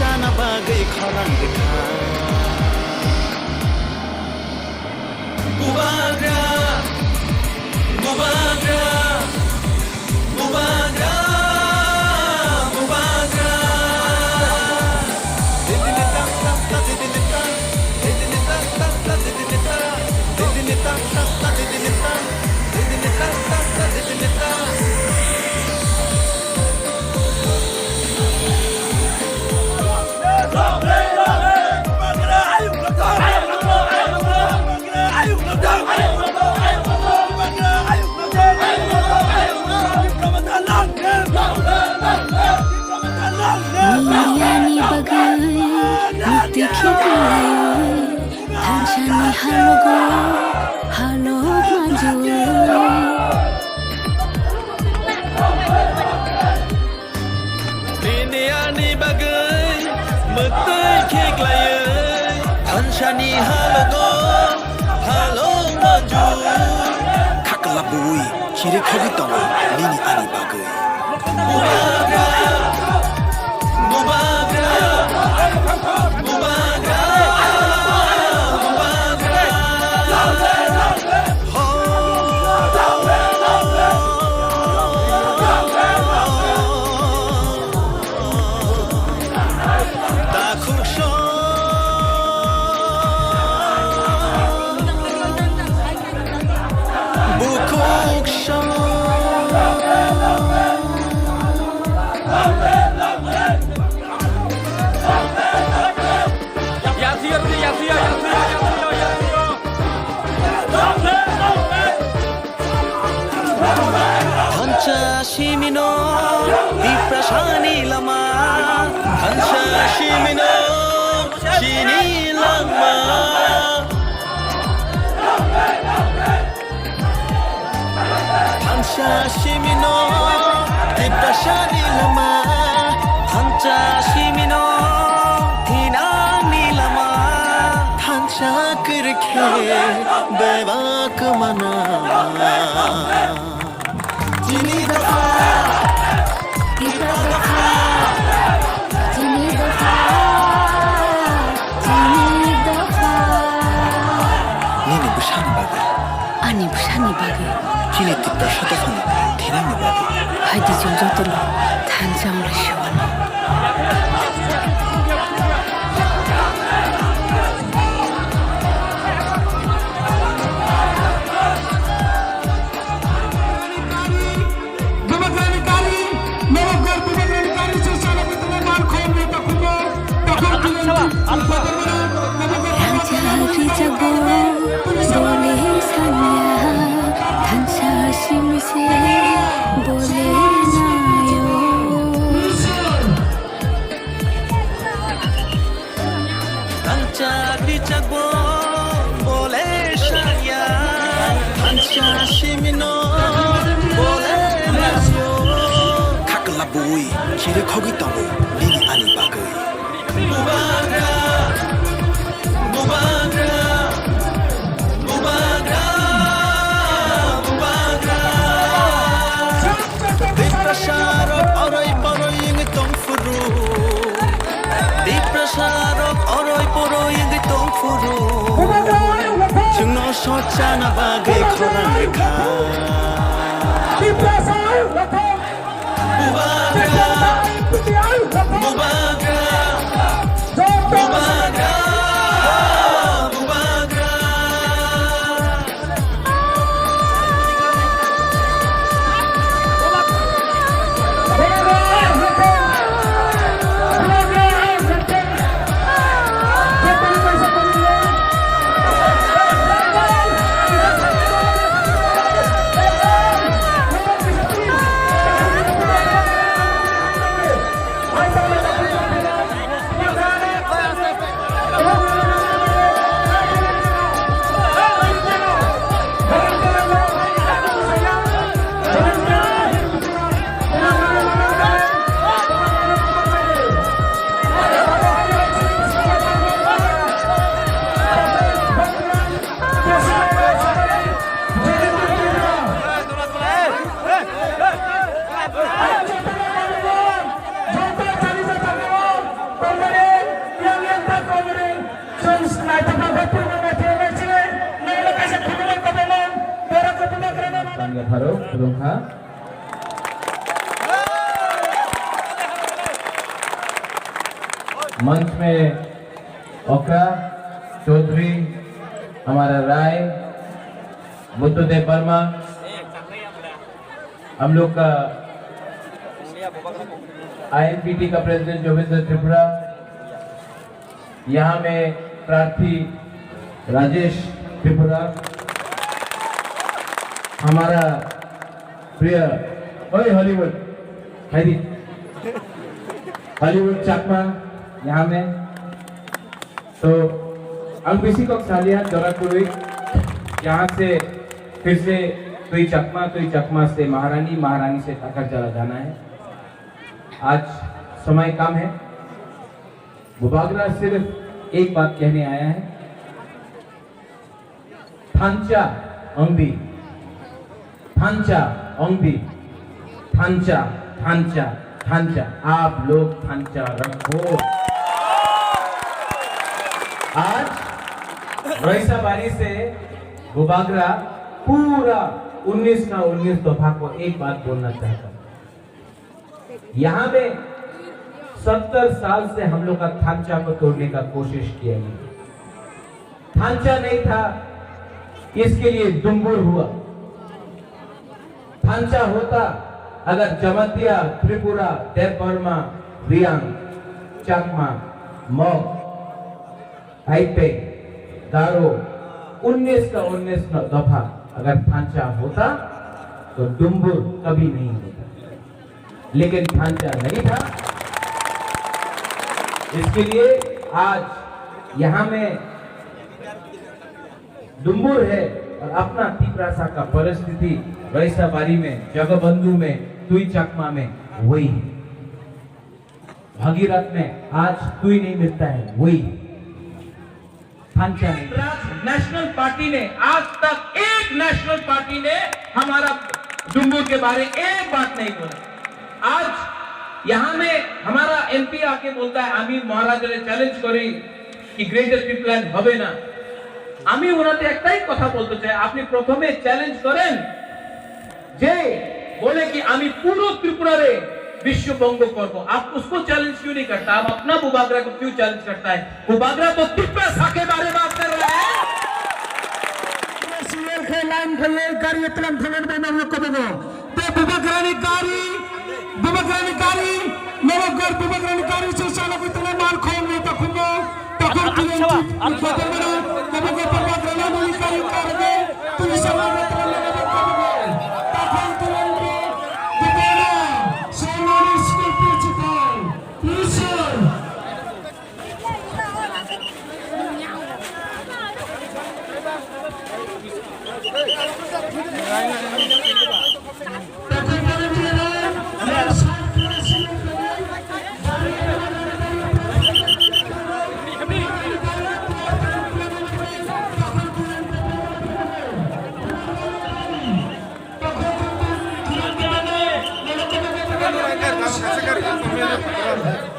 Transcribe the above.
सोचाना bagai khorang dekha Mubagra Mubagra Mubagra Mubagra Didinita ta didinita Didinita ta didinita Didinita ta didinita Didinita ta didinita Niyani bagai mukti khidlayo Thanchani halogo halog manju Niyani bagai mukti khidlayo Thanchani halogo halog manju Kakla bui kire khogi tonga nini ani bagai Mubagra Mubagra Mubagra Mubagra Da khusho Bukuksho Shimino, Diprashani Lama, Hansha Shimino, Shini Lama. Hansha Shimino, Diprashani Lama, Hansha Shimino, Tinani Lama, Hansha Kirke, Bevak Mana. Jini dafa, Ita dafa, Jini dafa, Jini dafa Nini bushani bagai, Ani bushani bagai Jini tipra shotofani, Tinami bagai. Haidi jonjotolo Thanjamla shiwana Raja jago bole sanya Thancha simse bole nayo Thancha jago bole sanya Thancha simino bole nayo Kakla bui kire khogi tongo nini ani bagai. Mubagra Mubagra Mubagra Mubagra Diprasharok orai poroi ing tongfuru Diprasharok orai poroi ing tongfuru Jungno sochana bagai khorang dekha Mubagra Mubagra Mubagra Farooq रुखा मंच में ओकरा चौधरी, हमारा राय, बुद्धदेव वर्मा, हम लोग का INPT का president Jogendra Tripura, यहाँ में प्रार्थी राजेश त्रिपुरा, हमारा प्रिय हॉलीवुड चाकमा यहाँ में, तो अलबीसी को सालिया जोरापुरी, यहाँ से फिर से तुई चकमा से महारानी से ताकर चला जाना है। आज समय कम है, बुबागरा सिर्फ एक बात कहने आया है, थांचा अंगी, थांचा अंगी, थांचा थांचा थांचा, आप लोग थांचा रखो। आज रईसाबारी से बुबागरा पूरा 19 का 19 दफा को एक बात बोलना चाहता हूं। यहाँ में 70 साल से हम लोग का थांचा को तोड़ने का कोशिश किया गया। थांचा नहीं था, इसके लिए दुम्बुर हुआ। थांचा होता अगर जमतिया, त्रिपुरा, देवबर्मा, रियांग, चकमा, मॉग, ताइपे, गारो 19 का 19 दफा अगर थांचा होता तो डुम्बुर कभी नहीं होता, लेकिन थांचा नहीं था। इसके लिए आज यहाँ में डुम्बुर है और अपना तीव्रासा का परिस्थिति रईसाबारी में, जगबंधु में, तुई चकमा में वही है। भगीरथ में आज तुई नहीं मिलता है, वही थांचा नहीं। नेशनल पार्टी ने आज तक एक नेशनल पार्टी ने हमारा डुम्बुर के बारे एक बात नहीं बोला। आज यहाँ में हमारा MP आके बोलता है आमी महाराज ने चैलेंज करी कि ग्रेटर ट्रिपलैंड হবে না। আমি ওনাতে একটাই কথা বলতে চাই, আপনি প্রথমে চ্যালেঞ্জ করেন যে बोले कि আমি পুরো ত্রিপুরারে विश्व बंग करबो, आप उसको चैलेंज क्यों नहीं करता? आप अपना बुबागरा को क्यों चैलेंज करता है? बुबागरा तो त्रिपुरा के बारे में बात कर रहा है। सीएल के लाइन खले गाड़ी इतना धलन में हम लोग को बोलो तो बुबागरा ने गाड़ी नवगर बुबागरा ने गाड़ी से साला को इतना मार खोल नहीं तो खुद तक बुबागरा ने बोली गाड़ी कर दे तुम साला कैसे कर